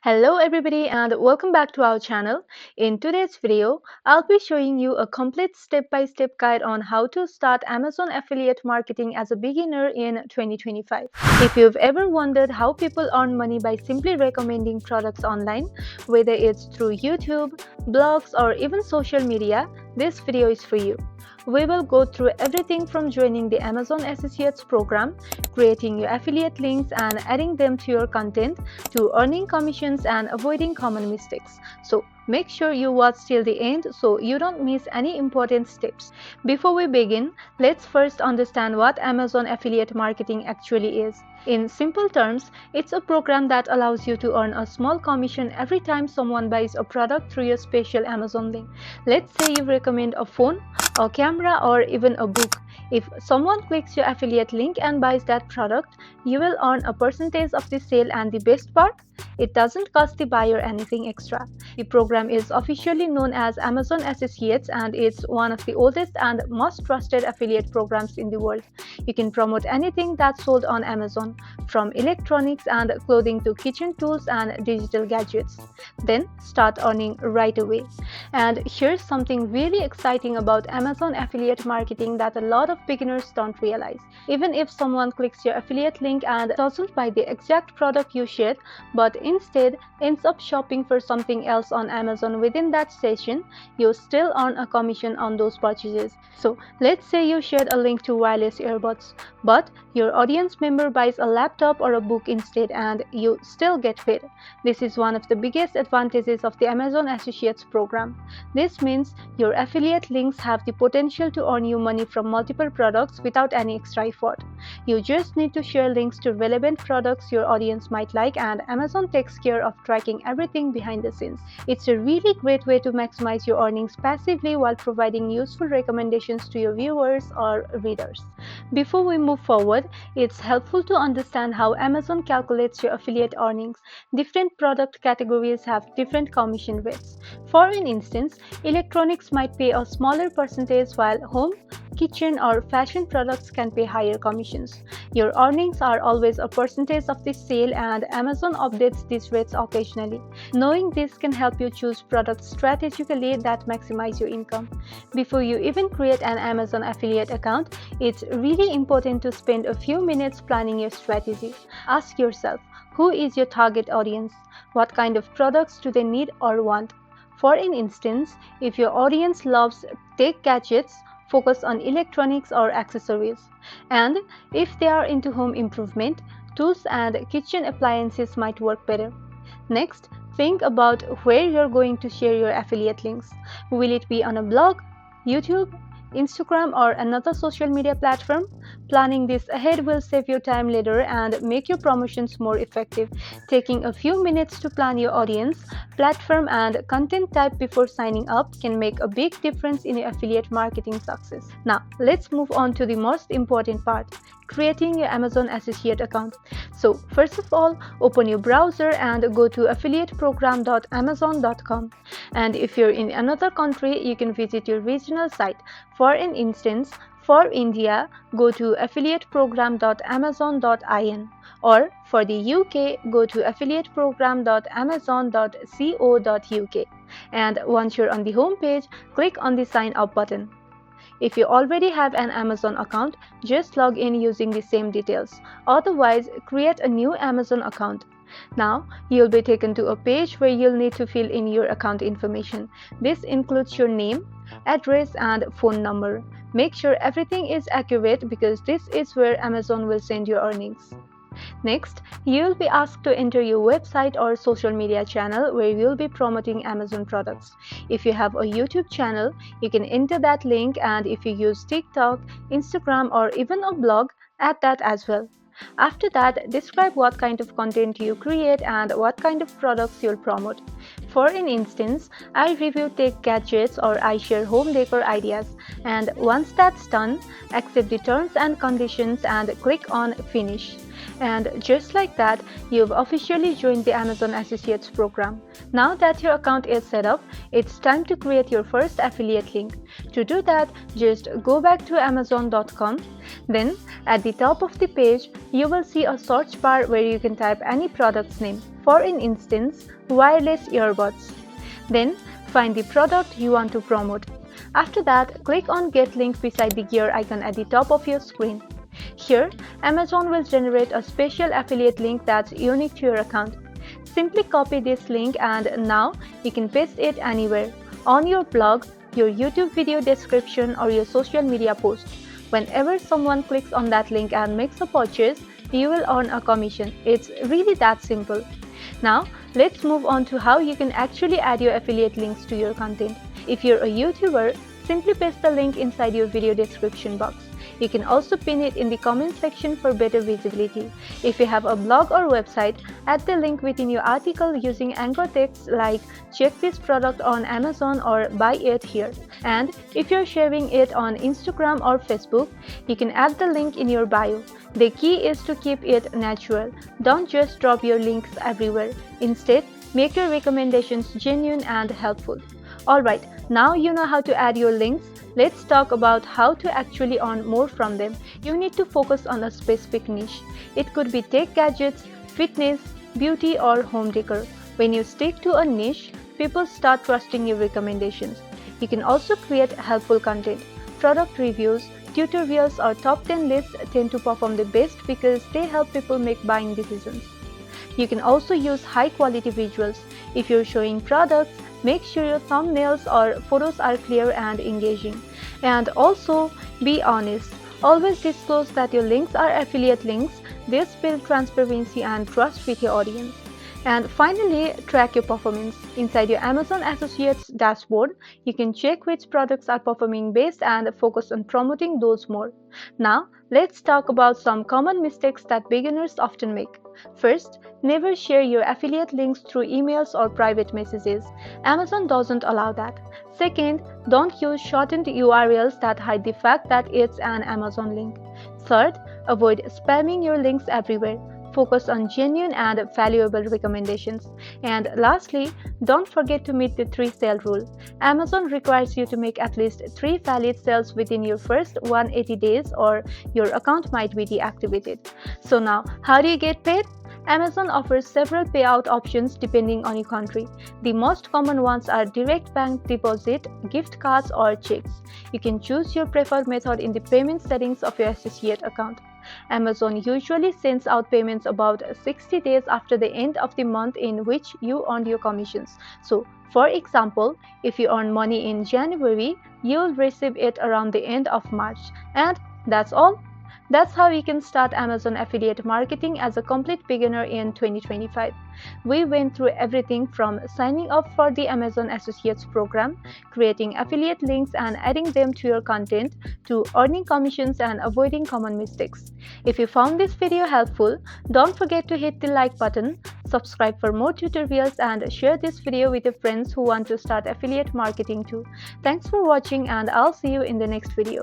Hello everybody and welcome back to our channel. In today's video, I'll be showing you a complete step-by-step guide on how to start Amazon affiliate marketing as a beginner in 2025. If you've ever wondered how people earn money by simply recommending products online, whether it's through YouTube, blogs, or even social media, this video is for you. We will go through everything from joining the Amazon Associates program, creating your affiliate links and adding them to your content, to earning commissions and avoiding common mistakes. So make sure you watch till the end so you don't miss any important steps. Before we begin, let's first understand what Amazon affiliate marketing actually is. In simple terms, it's a program that allows you to earn a small commission every time someone buys a product through your special Amazon link. Let's say you recommend a phone, a camera, or even a book. If someone clicks your affiliate link and buys that product, you will earn a percentage of the sale, and the best part? It doesn't cost the buyer anything extra. The program is officially known as Amazon Associates and it's one of the oldest and most trusted affiliate programs in the world. You can promote anything that's sold on Amazon, from electronics and clothing to kitchen tools and digital gadgets. Then start earning right away. And here's something really exciting about Amazon affiliate marketing that a lot of beginners don't realize. Even if someone clicks your affiliate link and doesn't buy the exact product you shared, but instead ends up shopping for something else on Amazon within that session, you still earn a commission on those purchases. So let's say you shared a link to wireless earbuds, but your audience member buys a laptop or a book instead and you still get paid. This is one of the biggest advantages of the Amazon Associates program. This means your affiliate links have the potential to earn you money from multiple products without any extra effort. You just need to share links to relevant products your audience might like, and Amazon takes care of tracking everything behind the scenes. It's a really great way to maximize your earnings passively while providing useful recommendations to your viewers or readers. Before we move forward, it's helpful to understand how Amazon calculates your affiliate earnings. Different product categories have different commission rates. For instance, electronics might pay a smaller percentage while home, kitchen, or fashion products can pay higher commissions. Your earnings are always a percentage of the sale and Amazon updates these rates occasionally. Knowing this can help you choose products strategically that maximize your income. Before you even create an Amazon affiliate account, it's really important to spend a few minutes planning your strategy. Ask yourself, who is your target audience? What kind of products do they need or want? For instance, if your audience loves tech gadgets, focus on electronics or accessories. And if they are into home improvement, tools and kitchen appliances might work better. Next, think about where you're going to share your affiliate links. Will it be on a blog, YouTube, Instagram, or another social media platform? Planning this ahead will save you time later and make your promotions more effective. Taking a few minutes to plan your audience, platform, and content type before signing up can make a big difference in your affiliate marketing success. Now, let's move on to the most important part, creating your Amazon Associate account. So, first of all, open your browser and go to affiliateprogram.amazon.com. And if you're in another country, you can visit your regional site. For instance, for India, go to affiliateprogram.amazon.in, or for the UK, go to affiliateprogram.amazon.co.uk. And once you're on the home page, click on the sign up button. If you already have an Amazon account, just log in using the same details. Otherwise, create a new Amazon account. Now, you'll be taken to a page where you'll need to fill in your account information. This includes your name, address, and phone number. Make sure everything is accurate because this is where Amazon will send your earnings. Next, you'll be asked to enter your website or social media channel where you'll be promoting Amazon products. If you have a YouTube channel, you can enter that link, and if you use TikTok, Instagram, or even a blog, add that as well. After that, describe what kind of content you create and what kind of products you'll promote. For instance, I review tech gadgets or I share home decor ideas. And once that's done, accept the terms and conditions and click on Finish. And just like that, you've officially joined the Amazon Associates program. Now that your account is set up, it's time to create your first affiliate link. To do that, just go back to amazon.com. Then, at the top of the page, you will see a search bar where you can type any product's name. for an instance, wireless earbuds. Then find the product you want to promote. After that, click on Get Link beside the gear icon at the top of your screen. Here, Amazon will generate a special affiliate link that's unique to your account. Simply copy this link and now you can paste it anywhere, on your blog, your YouTube video description, or your social media post. Whenever someone clicks on that link and makes a purchase, you will earn a commission. It's really that simple. Now, let's move on to how you can actually add your affiliate links to your content. If you're a YouTuber, simply paste the link inside your video description box. You can also pin it in the comment section for better visibility. If you have a blog or website, add the link within your article using anchor text like "check this product on Amazon" or "buy it here." And if you're sharing it on Instagram or Facebook, you can add the link in your bio. The key is to keep it natural. Don't just drop your links everywhere. Instead, make your recommendations genuine and helpful. Alright, now you know how to add your links. Let's talk about how to actually earn more from them. You need to focus on a specific niche. It could be tech gadgets, fitness, beauty, or home decor. When you stick to a niche, people start trusting your recommendations. You can also create helpful content. Product reviews, tutorials, or top 10 lists tend to perform the best because they help people make buying decisions. You can also use high-quality visuals. If you're showing products, make sure your thumbnails or photos are clear and engaging. And also, be honest. Always disclose that your links are affiliate links. This builds transparency and trust with your audience. And finally, track your performance. Inside your Amazon Associates dashboard, you can check which products are performing best and focus on promoting those more. Now, let's talk about some common mistakes that beginners often make. First, never share your affiliate links through emails or private messages. Amazon doesn't allow that. Second, don't use shortened URLs that hide the fact that it's an Amazon link. Third, avoid spamming your links everywhere. Focus on genuine and valuable recommendations. And lastly, don't forget to meet the 3-sale rule. Amazon requires you to make at least 3 valid sales within your first 180 days or your account might be deactivated. So now, how do you get paid? Amazon offers several payout options depending on your country. The most common ones are direct bank deposit, gift cards, or checks. You can choose your preferred method in the payment settings of your associate account. Amazon usually sends out payments about 60 days after the end of the month in which you earned your commissions. So, for example, if you earn money in January, you'll receive it around the end of March. And that's all. That's how you can start Amazon affiliate marketing as a complete beginner in 2025. We went through everything from signing up for the Amazon Associates program, creating affiliate links and adding them to your content, to earning commissions and avoiding common mistakes. If you found this video helpful, don't forget to hit the like button, subscribe for more tutorials, and share this video with your friends who want to start affiliate marketing too. Thanks for watching, and I'll see you in the next video.